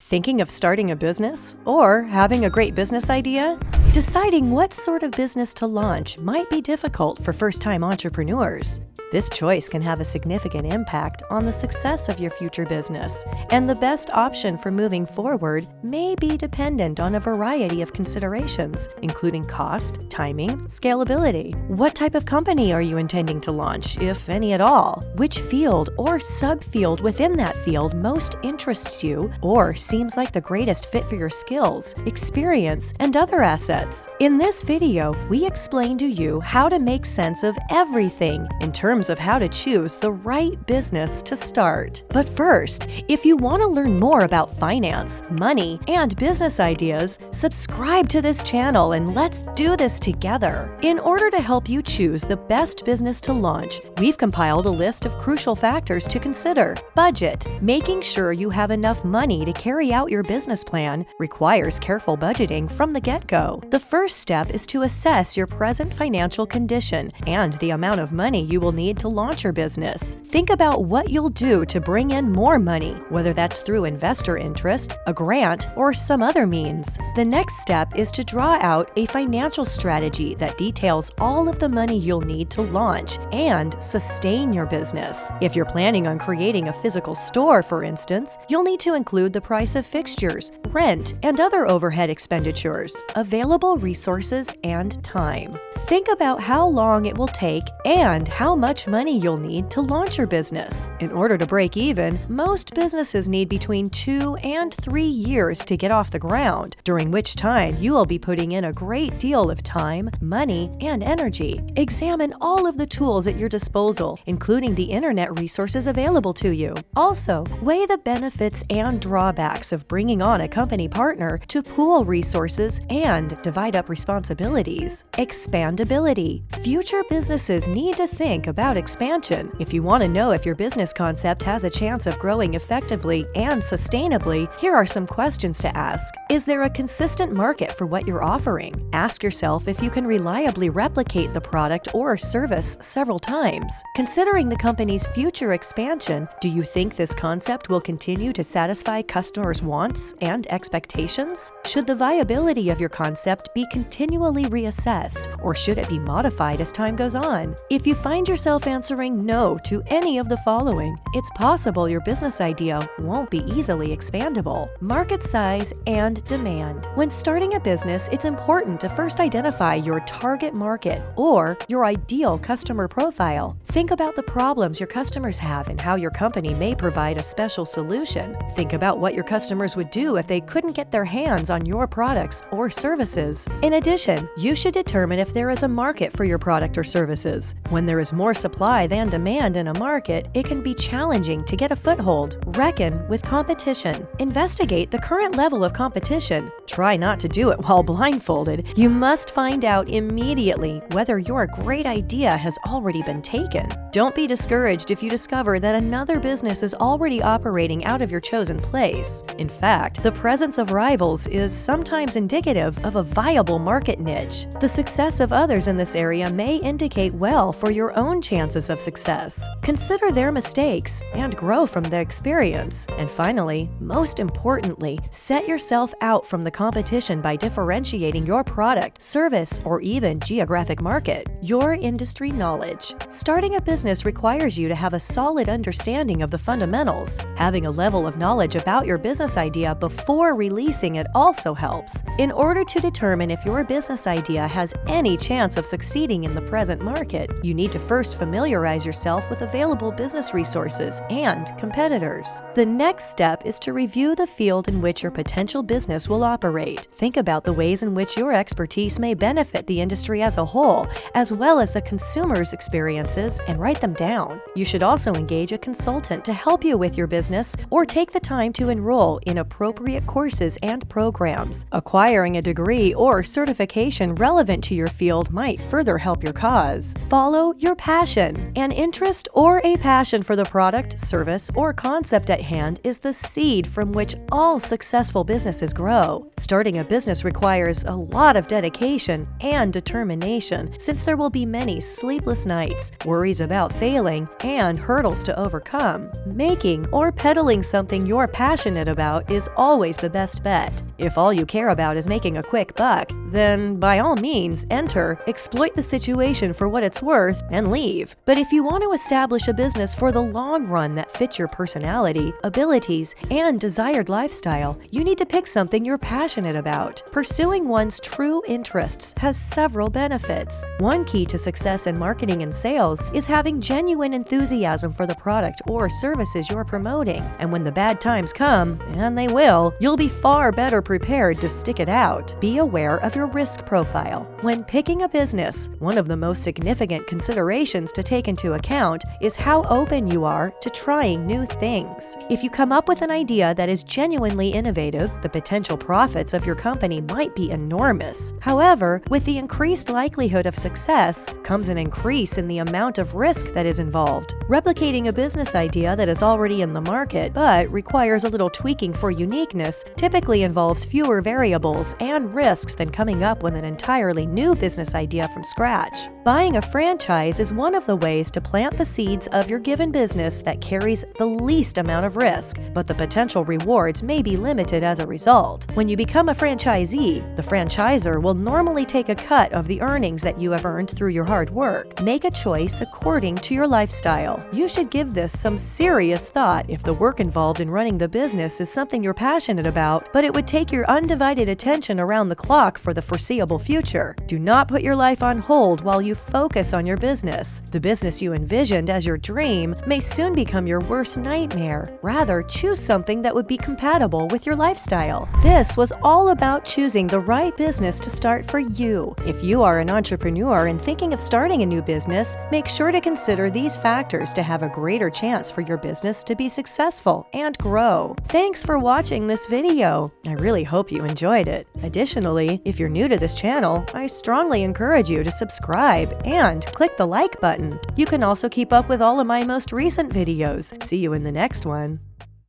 Thinking of starting a business or having a great business idea? Deciding what sort of business to launch might be difficult for first-time entrepreneurs. This choice can have a significant impact on the success of your future business, and the best option for moving forward may be dependent on a variety of considerations, including cost, timing, scalability. What type of company are you intending to launch, if any at all? Which field or subfield within that field most interests you or seems like the greatest fit for your skills, experience, and other assets? In this video, we explain to you how to make sense of everything in terms of how to choose the right business to start. But first, if you want to learn more about finance, money, and business ideas, subscribe to this channel and let's do this together. In order to help you choose the best business to launch, we've compiled a list of crucial factors to consider. Budget. Making sure you have enough money to carry out your business plan requires careful budgeting from the get-go. The first step is to assess your present financial condition and the amount of money you will need to launch your business. Think about what you'll do to bring in more money, whether that's through investor interest, a grant, or some other means. The next step is to draw out a financial strategy that details all of the money you'll need to launch and sustain your business. If you're planning on creating a physical store, for instance, you'll need to include the price of fixtures, rent, and other overhead expenditures, available resources, and time. Think about how long it will take and how much money you'll need to launch your business. In order to break even, most businesses need between 2 and 3 years to get off the ground, during which time you will be putting in a great deal of time, money, and energy. Examine all of the tools at your disposal, including the internet resources available to you. Also, weigh the benefits and drawbacks of bringing on a company partner to pool resources and divide up responsibilities. Expandability. Future businesses need to think about expansion. If you want to know if your business concept has a chance of growing effectively and sustainably, here are some questions to ask. Is there a consistent market for what you're offering? Ask yourself if you can reliably replicate the product or service several times. Considering the company's future expansion, do you think this concept will continue to satisfy customers' wants and expectations? Should the viability of your concept be continually reassessed, or should it be modified as time goes on? If you find yourself answering no to any of the following, it's possible your business idea won't be easily expandable. Market size and demand. When starting a business, it's important to first identify your target market or your ideal customer profile. Think about the problems your customers have and how your company may provide a special solution. Think about what your customers would do if they couldn't get their hands on your products or services. In addition, you should determine if there is a market for your product or services. When there is more supply than demand in a market, it can be challenging to get a foothold. Reckon with competition. Investigate the current level of competition. Try not to do it while blindfolded. You must find out immediately whether your great idea has already been taken. Don't be discouraged if you discover that another business is already operating out of your chosen place. In fact, the presence of rivals is sometimes indicative of a viable market niche. The success of others in this area may indicate well for your own chances of success. Consider their mistakes and grow from their experience. And finally, most importantly, set yourself out from the competition by differentiating your product, service, or even geographic market. Your industry knowledge. Starting a business requires you to have a solid understanding of the fundamentals. Having a level of knowledge about your business idea before releasing it also helps. In order to determine if your business idea has any chance of succeeding in the present market, you need to first familiarize yourself with available business resources and competitors. The next step is to review the field in which your potential business will operate. Think about the ways in which your expertise may benefit the industry as a whole, as well as the consumer's experiences, and write them down. You should also engage a consultant to help you with your business or take the time to enroll in appropriate courses and programs. Acquiring a degree or certification relevant to your field might further help your cause. Follow your passion. An interest or a passion for the product, service, or concept at hand is the seed from which all successful businesses grow. Starting a business requires a lot of dedication and determination, since there will be many sleepless nights, worries about failing, and hurdles to overcome. Making or peddling something you're passionate passionate about is always the best bet. If all you care about is making a quick buck, then by all means, enter, exploit the situation for what it's worth, and leave. But if you want to establish a business for the long run that fits your personality, abilities, and desired lifestyle, you need to pick something you're passionate about. Pursuing one's true interests has several benefits. One key to success in marketing and sales is having genuine enthusiasm for the product or services you're promoting. And when the bad times come, and they will, you'll be far better prepared to stick it out. Be aware of your risk profile. When picking a business, one of the most significant considerations to take into account is how open you are to trying new things. If you come up with an idea that is genuinely innovative, the potential profits of your company might be enormous. However, with the increased likelihood of success comes an increase in the amount of risk that is involved. Replicating a business idea that is already in the market but requires a little tweaking for uniqueness typically involves fewer variables and risks than coming up with an entirely new business idea from scratch. Buying a franchise is one of the ways to plant the seeds of your given business that carries the least amount of risk, but the potential rewards may be limited as a result. When you become a franchisee, the franchisor will normally take a cut of the earnings that you have earned through your hard work. Make a choice according to your lifestyle. You should give this some serious thought if the work involved in running the business is something you're passionate about, but it would take your undivided attention around the clock for the foreseeable future. Do not put your life on hold while you focus on your business. The business you envisioned as your dream may soon become your worst nightmare. Rather, choose something that would be compatible with your lifestyle. This was all about choosing the right business to start for you. If you are an entrepreneur and thinking of starting a new business, make sure to consider these factors to have a greater chance for your business to be successful and grow. Thanks for watching this video. I really hope you enjoyed it. Additionally, if you're new to this channel, I strongly encourage you to subscribe and click the like button. You can also keep up with all of my most recent videos. See you in the next one.